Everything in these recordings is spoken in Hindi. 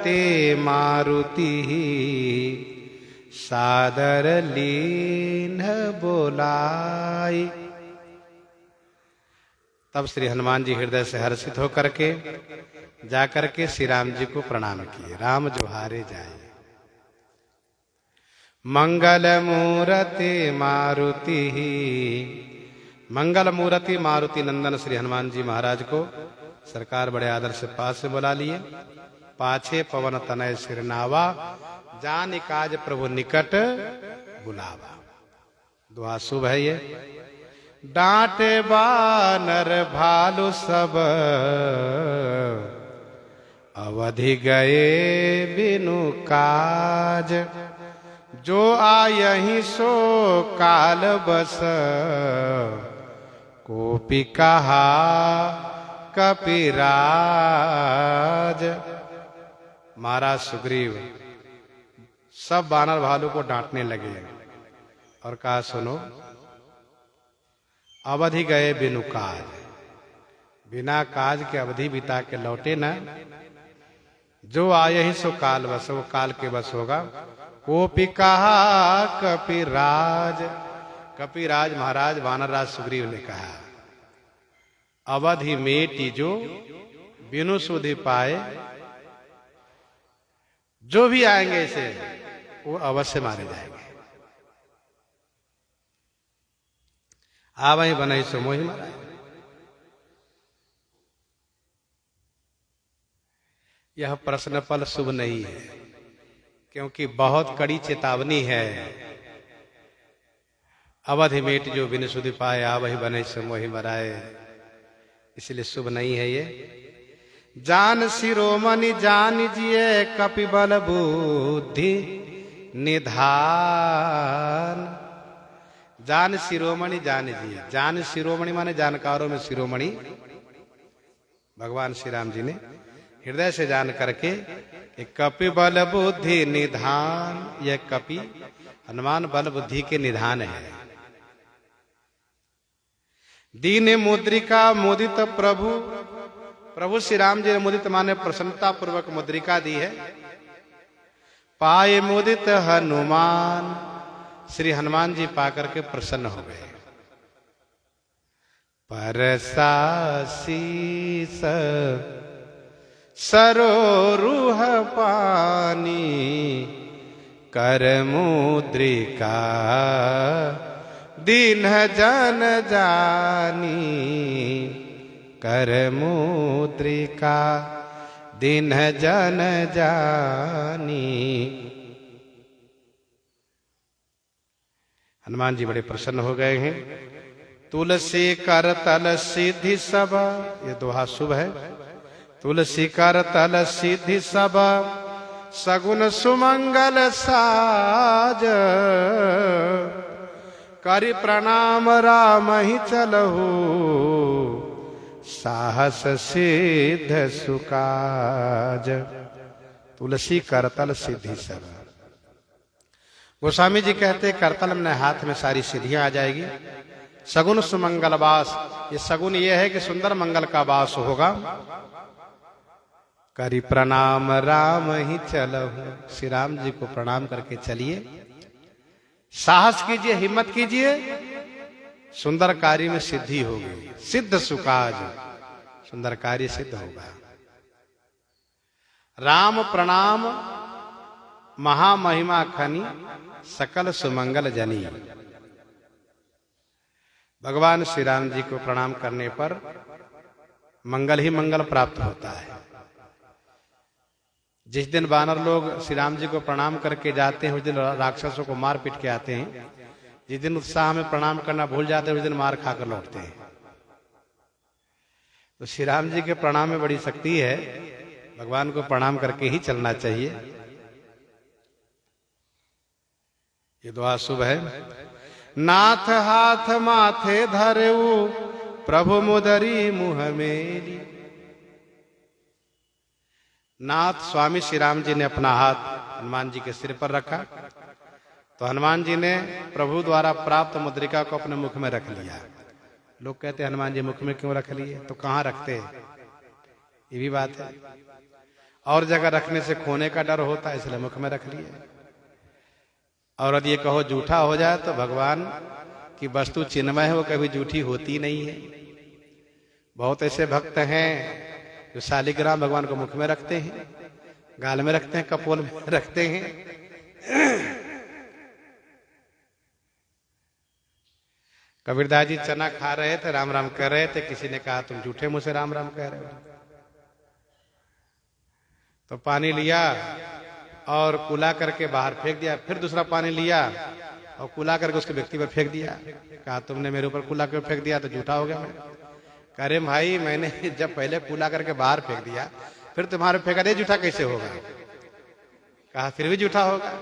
मूरते मारुति सादर लीन बोलाई। तब श्री हनुमान जी हृदय से हर्षित होकर के जाकर के श्री राम जी को प्रणाम किए। राम जोहारे जाए। मंगल मूरति मारुति, मंगल मूरति मारुति नंदन श्री हनुमान जी महाराज को सरकार बड़े आदर से पास से बुला लिए। पाछे पवन तनय सिरनावा, जान काज प्रभु निकट बुलावा। दुआ शुभ है ये। डांटे बानर भालू सब, अवधि गए बिनु काज। जो आयहि सो काल बस, कोपी कहा कपिराज। महाराज सुग्रीव सब बानर भालू को डांटने लगे और कहा, सुनो, अवधि गए बिनु काज, बिना काज के अवधि बिता के लौटे न। जो आए ही सो काल बस, वो काल के बस होगा। कोपी कहा कपिराज, कपिराज महाराज वानरराज सुग्रीव ने कहा, अवधि मेटी जो बिनु सुधि पाए। जो भी आएंगे इसे वो अवश्य मारे जाएंगे। आवहि बनहि सो मोहि माराय। यह प्रश्न फल शुभ नहीं है, क्योंकि बहुत कड़ी चेतावनी है। अवधि मेट जो बिनु सुधि पाए, आवहि बनहि सो मोहि माराय, इसलिए शुभ नहीं है ये। जान शिरोमणि जान जिये, कपि बल बुद्धि निधान। जान शिरोमणि जान जिये, जान शिरोमणि माने जानकारों में शिरोमणि भगवान श्री राम जी ने हृदय से जान करके कपि बल बुद्धि निधान। यह कपि हनुमान बल बुद्धि के निधान है। दीन मुद्रिका मुदित प्रभु, प्रभु श्री राम जी ने मुदित माने प्रसन्नता पूर्वक मुद्रिका दी है। पाए मुदित हनुमान, श्री हनुमान जी पाकर के प्रसन्न हो गए। परसासीस सरोरुह पानी, कर मुद्रिका दीन जन जानी। कर मुद्रिका दीन जन जानी। हनुमान जी बड़े प्रसन्न हो गए हैं। तुलसी कर तल सिद्धि सब, ये दोहा शुभ है। तुलसी कर तल सिद्धि सब, सगुन सुमंगल साज। करि प्रणाम राम ही चलहु, साहस सिद्ध सुकाज। तुलसी करतल सिद्धि सब। गोस्वामी जी कहते करतल में हाथ में सारी सिद्धियां आ जाएगी। सगुन सुमंगल वास, ये सगुन ये है कि सुंदर मंगल का वास होगा। करि प्रणाम राम ही चलहु, श्री राम जी को प्रणाम करके चलिए। साहस कीजिए, हिम्मत कीजिए, सुंदर कार्य में सिद्धि होगी। सिद्ध सुकाज, सुंदर कार्य सिद्ध होगा। राम प्रणाम महामहिमा खनी, सकल सुमंगल जनी। भगवान श्री राम जी को प्रणाम करने पर मंगल ही मंगल प्राप्त होता है। जिस दिन वानर लोग श्री राम जी को प्रणाम करके जाते हैं, उस दिन राक्षसों को मार पीट के आते हैं। जिस दिन उत्साह में प्रणाम करना भूल जाते हैं, उस दिन मार खाकर लौटते हैं। तो श्री राम जी के प्रणाम में बड़ी शक्ति है। भगवान को प्रणाम करके ही चलना चाहिए। ये दुआ शुभ है। नाथ हाथ माथे धरेऊ, प्रभु मुदरी मुँह मेली। नाथ स्वामी श्री राम जी ने अपना हाथ हनुमान जी के सिर पर रखा, तो हनुमान जी ने प्रभु द्वारा प्राप्त मुद्रिका को अपने मुख में रख लिया। लोग कहते हैं हनुमान जी मुख में क्यों रख लिए, तो कहाँ रखते, ये भी बात है। और जगह रखने से खोने का डर होता है, इसलिए मुख में रख लिए। और यदि ये कहो जूठा हो जाए तो भगवान की वस्तु चिन्मय है, वो कभी जूठी होती नहीं है। बहुत ऐसे भक्त हैं जो शालिग्राम भगवान को मुख में रखते हैं, गाल में रखते हैं, कपोल में रखते हैं। कबीरदास जी चना खा रहे थे, राम राम कह रहे थे, किसी ने कहा तुम झूठे मुंह से राम राम कह रहे हो। तो पानी लिया और कुला करके बाहर फेंक दिया, फिर दूसरा पानी लिया और कुला करके उसके व्यक्ति पर फेंक दिया। कहा तुमने मेरे ऊपर कुला क्यों फेंक दिया, तो झूठा हो गया मैं। कह रहे भाई मैंने जब पहले कुला करके बाहर फेंक दिया, फिर तुम्हारे फेंका दे, झूठा कैसे होगा। कहा फिर भी झूठा होगा।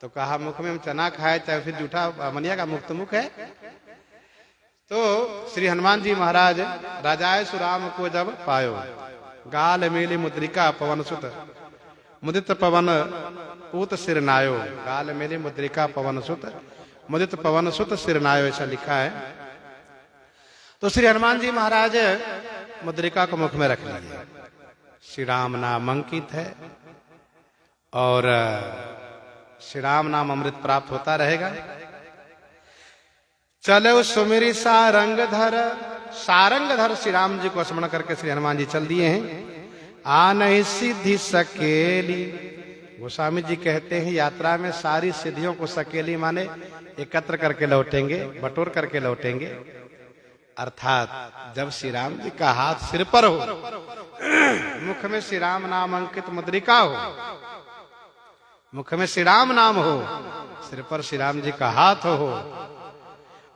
तो कहा मुख में हम चना खाए चाहे फिर झूठा मनिया का मुख तो मुख है। तो श्री हनुमान जी महाराज राजाए सुराम को जब पायो, गाल मेली मुद्रिका पवन सुत मुदित पवन पूत सिरनायो। गाल मेली मुद्रिका पवन सुत मुदित पवन सुत सिरनायो, ऐसा लिखा है। तो श्री हनुमान जी महाराज मुद्रिका को मुख में रख लिए। श्री राम नाम अंकित है और श्री राम नाम अमृत प्राप्त होता रहेगा। चलो सुमिरी सारंगधर, सारंगधर श्री राम जी को स्मरण करके श्री हनुमान जी चल दिए हैं। आ नहीं सिद्धि सकेली, गोस्वामी जी कहते हैं यात्रा में सारी सिद्धियों को सकेली माने एकत्र करके लौटेंगे, बटोर करके लौटेंगे। अर्थात जब श्री राम जी का हाथ सिर पर हो, मुख में श्री राम नाम अंकित मुद्रिका हो, मुख में श्री राम नाम हो, सिर पर श्री राम जी का हाथ हो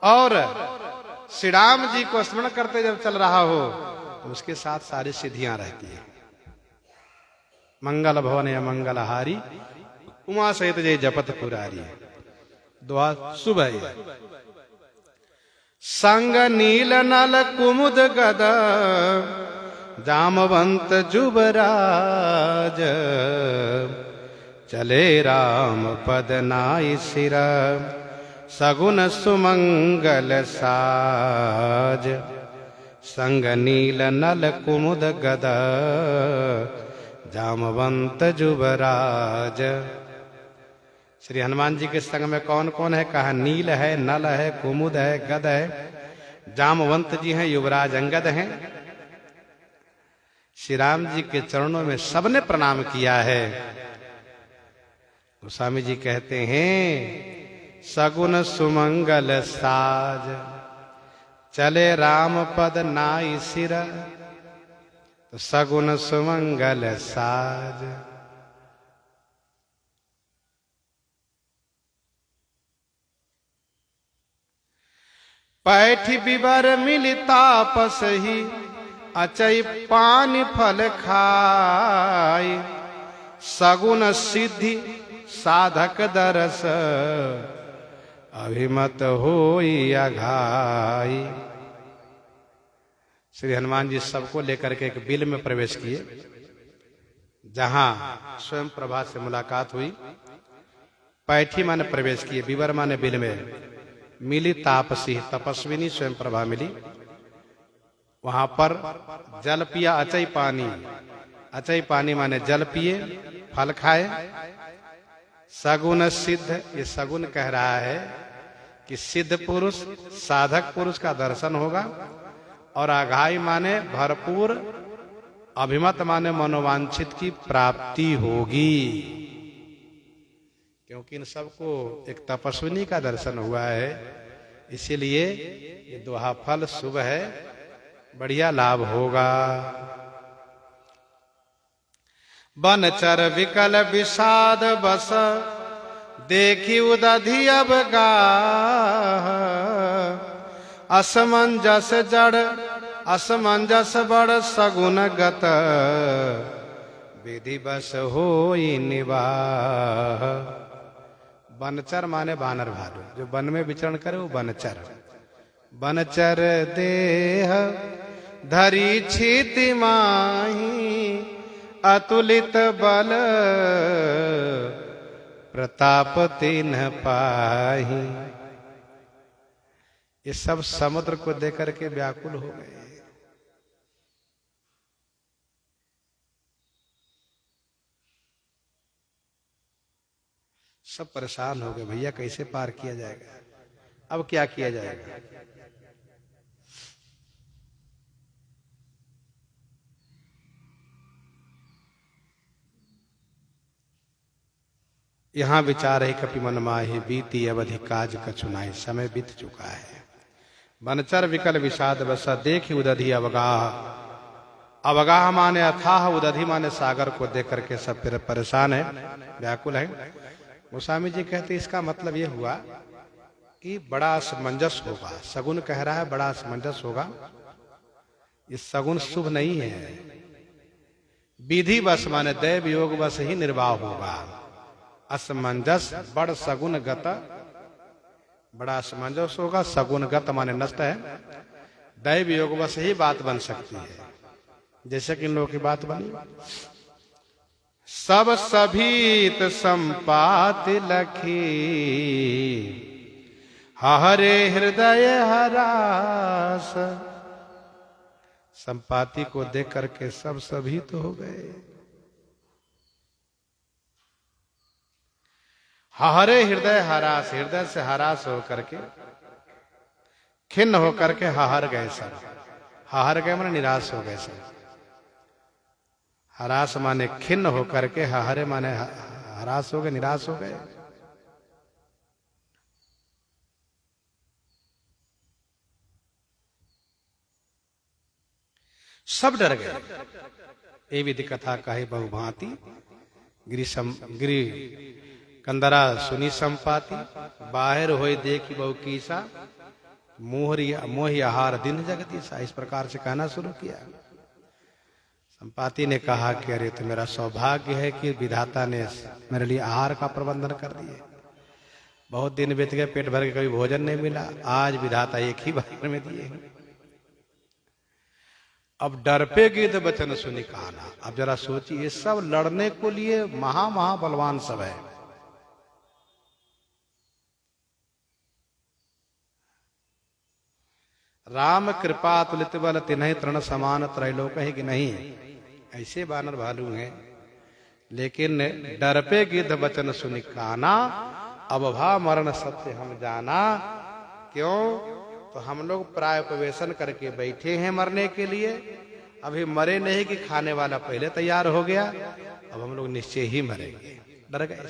और श्री राम जी को स्मरण करते जब चल रहा हो तो उसके साथ सारी सिद्धियां रहती है। मंगल भवन या मंगल हारी, उमा सहित जय जपत पुरारी। दुआ सुबह संग नील नल कुमुद गद, जामवंत जुबराज। चले राम पद नाई सिरा, सगुन सुमंगल साज। संग नील नल कुमुद गद, जामवंत जुबराज। श्री हनुमान जी के संग में कौन कौन है, कहा नील है, नल है, कुमुद है, गद है, जामवंत जी हैं, युवराज अंगद हैं। श्री राम जी के चरणों में सबने प्रणाम किया है। गोस्वामी जी कहते हैं सगुन सुमंगल साज, चले राम पद नाई सिर। तो सगुन सुमंगल साज। पैठी बिबर मिली तापस ही, अचई पानी फल खाई। सगुन सिद्धि साधक दरस, अभिमत होई अघाई। श्री हनुमान जी सबको लेकर के एक बिल में प्रवेश किए, जहां स्वयं प्रभा से मुलाकात हुई। पैठी माने प्रवेश किए, बिबर माने बिल में। मिली तापसी, तपस्विनी स्वयं प्रभा मिली। वहां पर जल पिया, अचई पानी। अचई पानी माने जल पिए, फल खाए। सगुन सिद्ध, ये सगुन कह रहा है कि सिद्ध पुरुष, साधक पुरुष का दर्शन होगा। और आघाई माने भरपूर, अभिमत माने मनोवांछित की प्राप्ति होगी। क्योंकि इन सबको एक तपस्विनी का दर्शन हुआ है, इसीलिए ये दोहा फल शुभ है, बढ़िया लाभ होगा। बनचर विकल विषाद बस, देखी उदधि अब गाह। असमंजस जड़ असमंजस बड़, सगुन गत विधि बस होई निवाह। बनचर माने बानर भालू, जो वन में विचरण करे वो बनचर। बनचर देह धरी क्षिति माही, अतुलित बल प्रताप तिन्ह पाही। ये सब समुद्र को देकर के व्याकुल हो गए। सब परेशान हो गए, भैया कैसे पार किया जाएगा, अब क्या किया जाएगा। यहाँ विचार है कपि मन माहि बीती अवधि काज कछुनाई, समय बीत चुका है। बनचर विकल विषाद बसा देखी उदधि अवगाह, अवगाह माने अथाह, उदधि माने सागर को देख करके सब फिर परेशान है, व्याकुल है। गोस्वामी जी कहते इसका मतलब ये हुआ कि बड़ा असमंजस होगा। सगुन कह रहा है बड़ा असमंजस होगा, ये सगुन शुभ नहीं है। विधि बस माने दैव योग बस ही निर्वाह होगा। असमंजस बड़ सगुन गत, बड़ा असमंजस होगा। सगुन गत माने नष्ट है, दैव योग बस ही बात बन सकती है, जैसे कि इन लोगों की बात बनी। सब सभीत संपाति लखी, हरे हृदय हरास। संपाति को देख करके सब सभीत हो गए। हरे हृदय हरास, हृदय से हरास होकर के, खिन्न होकर के हहर गए सब। हहर गए माने निराश हो गए सब। हरास माने खिन्न होकर के, हहरे माने हरास हो गए, निराश हो गए। सब डर गए। ये विधि कथा कहे बहुभांति, गिरी कंदरा सुनी संपाति, बाहर होए देखी बहु कीसा, मोहि आहार दिन जगदीशा। इस प्रकार से कहना शुरू किया। संपाति ने कहा कि अरे तो मेरा सौभाग्य है कि विधाता ने मेरे लिए आहार का प्रबंधन कर दिए। बहुत दिन बीत गए, पेट भर के कभी भोजन नहीं मिला, आज विधाता एक ही बार में दिए। अब डर पे गिद्ध वचन सुनी कहाना। अब जरा सोचिए, ये सब लड़ने को लिए महा बलवान सब है। राम कृपा तुलित बल तिन्हि तृण समान, त्रैलोक है कि नहीं, ऐसे बानर भालू हैं। लेकिन डर पे गिद्ध वचन सुनी काना, अब भा मरण सत्य हम जाना। क्यों? तो हम लोग प्रायोपवेशन करके बैठे हैं मरने के लिए, अभी मरे नहीं कि खाने वाला पहले तैयार हो गया, अब हम लोग निश्चय ही मरेंगे। डर गए।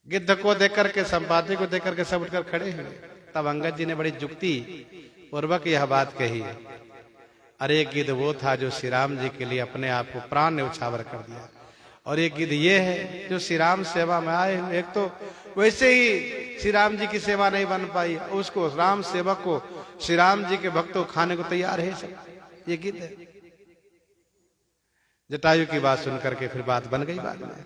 गिद्ध को देख करके, संपाति को देख करके सब उठकर खड़े हुए। तब अंगद जी ने बड़ी जुक्ति पूर्वक यह बात कही है, अरे गिद्ध वो था जो श्री राम जी के लिए अपने आप को प्राण न्यौछावर कर दिया, और एक गिद्ध ये है जो श्री राम सेवा में आए। एक तो वैसे ही श्री राम जी की सेवा नहीं बन पाई, उसको राम सेवक को, श्री राम जी के भक्तों को खाने को तैयार है सब। ये गिद्ध है। जटायु की बात सुन करके फिर बात बन गई। बाद में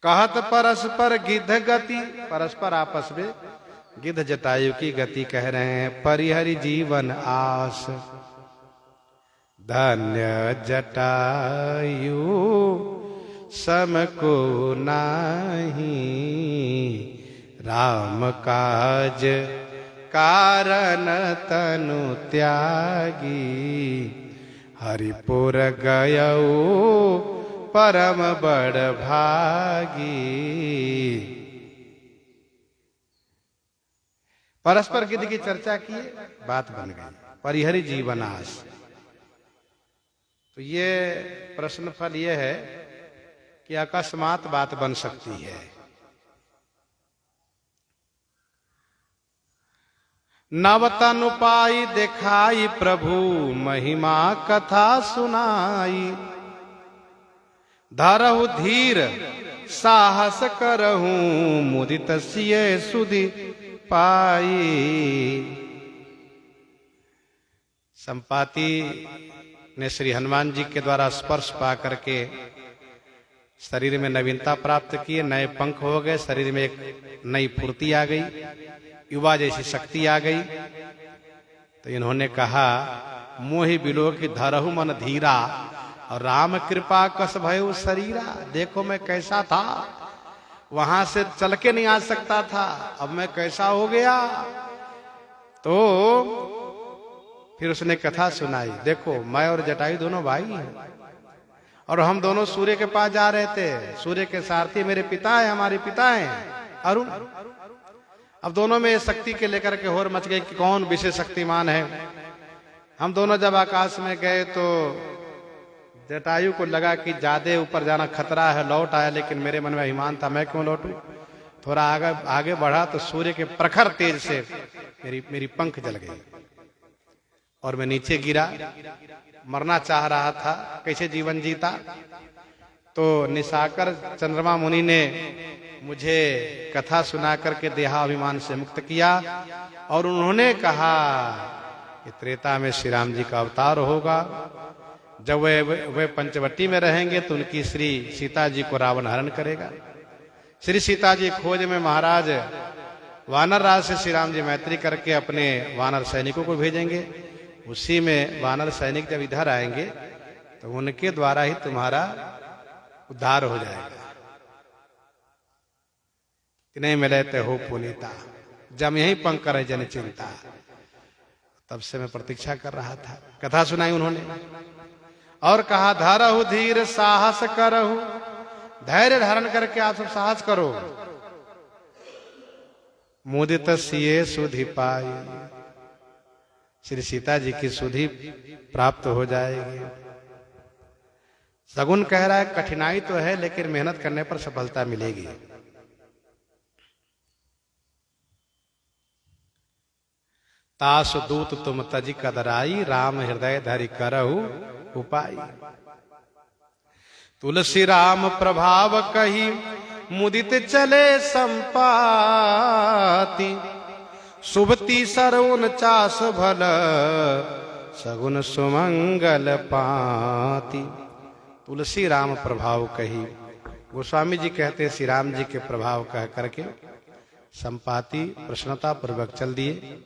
कहत परस्पर गिद्ध गति, परस्पर आपस में गिद्ध जटायु की गति कह रहे हैं। परिहरि जीवन आस, धन्य जटायु सम को नाही, राम काज कारण तनु त्यागी, हरिपुर गयऊ परम बड़ भागी। परस्पर गिद्ध की चर्चा की, बात बन गई। परिहरि जीवनाश, तो ये प्रश्न फल ये है कि अकस्मात बात बन सकती है। नवतन उपाय दिखाई प्रभु, महिमा कथा सुनाई, धरहु धीर साहस करहूं, मुदित सिय सुधि पाई। संपाति ने श्री हनुमान जी के द्वारा स्पर्श पा करके शरीर में नवीनता प्राप्त की, नए पंख हो गए, शरीर में एक नई फुर्ती आ गई, युवा जैसी शक्ति आ गई। तो इन्होंने कहा, मोहि बिलो की धरहु मन धीरा, और राम कृपा कस भयो शरीरा। देखो मैं कैसा था, वहां से चल के नहीं आ सकता था, अब मैं कैसा हो गया। तो फिर उसने कथा सुनाई। देखो मैं और जटायु दोनों भाई हैं, और हम दोनों सूर्य के पास जा रहे थे। सूर्य के सारथी मेरे पिता हैं, हमारे पिता हैं अरुण। अब दोनों में शक्ति के लेकर के होर मच गई कि कौन विशेष शक्तिमान है। हम दोनों जब आकाश में गए तो जटायु को लगा कि ज्यादा ऊपर जाना खतरा है, लौट आया, लेकिन मेरे मन में अभिमान था मैं क्यों लौटूं। थोड़ा आगे बढ़ा तो सूर्य के प्रखर तेज से मेरी पंख जल गई और मैं नीचे गिरा। मरना चाह रहा था, कैसे जीवन जीता। तो निशाकर चंद्रमा मुनि ने मुझे कथा सुना करके देहाभिमान से मुक्त किया और उन्होंने कहा कि त्रेता में श्री राम जी का अवतार होगा। जब वे पंचवटी में रहेंगे तो उनकी श्री सीता जी को रावण हरण करेगा। श्री सीता जी खोज में महाराज वानर राज से श्री राम जी मैत्री करके अपने वानर सैनिकों को भेजेंगे। उसी में वानर सैनिक जब इधर आएंगे तो उनके द्वारा ही तुम्हारा उद्धार हो जाएगा। नहीं मिले तो हो पुनीता, जब यही पंख करे जन चिंता। तब से मैं प्रतीक्षा कर रहा था। कथा सुनाई उन्होंने और कहा धरहु धीर साहस करहु, धैर्य धारण करके आप सब साहस करो। मुदित सिए सुधि पाई, श्री सीता जी की सुधि प्राप्त हो जाएगी। सगुन कह रहा है कठिनाई तो है लेकिन मेहनत करने पर सफलता मिलेगी। तास दूत तुम तजी कदराई, राम हृदय धरि करहु उपाय। तुलसी राम प्रभाव कही, मुदित चले संपाति। शुभती सर 49 भल, सगुन सुमंगल पाति। तुलसी राम प्रभाव कही, गोस्वामी जी कहते श्री राम जी के प्रभाव कह करके संपाति प्रसन्नता पूर्वक चल दिए।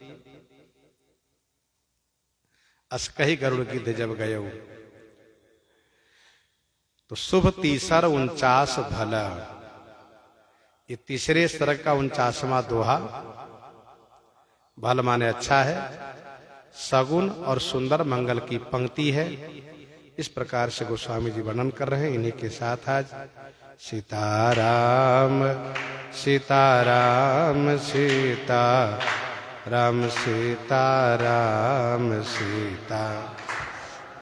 अस्कही गरुड़ गिद्ध जब गयो, तो शुभ तीसर 49 भल। ये तीसरे स्तर का 49वां दोहा। भल माने अच्छा है, सगुन और सुंदर मंगल की पंक्ति है। इस प्रकार से गोस्वामी जी वर्णन कर रहे हैं। इन्हीं के साथ आज सीताराम सीताराम सीता राम सीताराम सीता।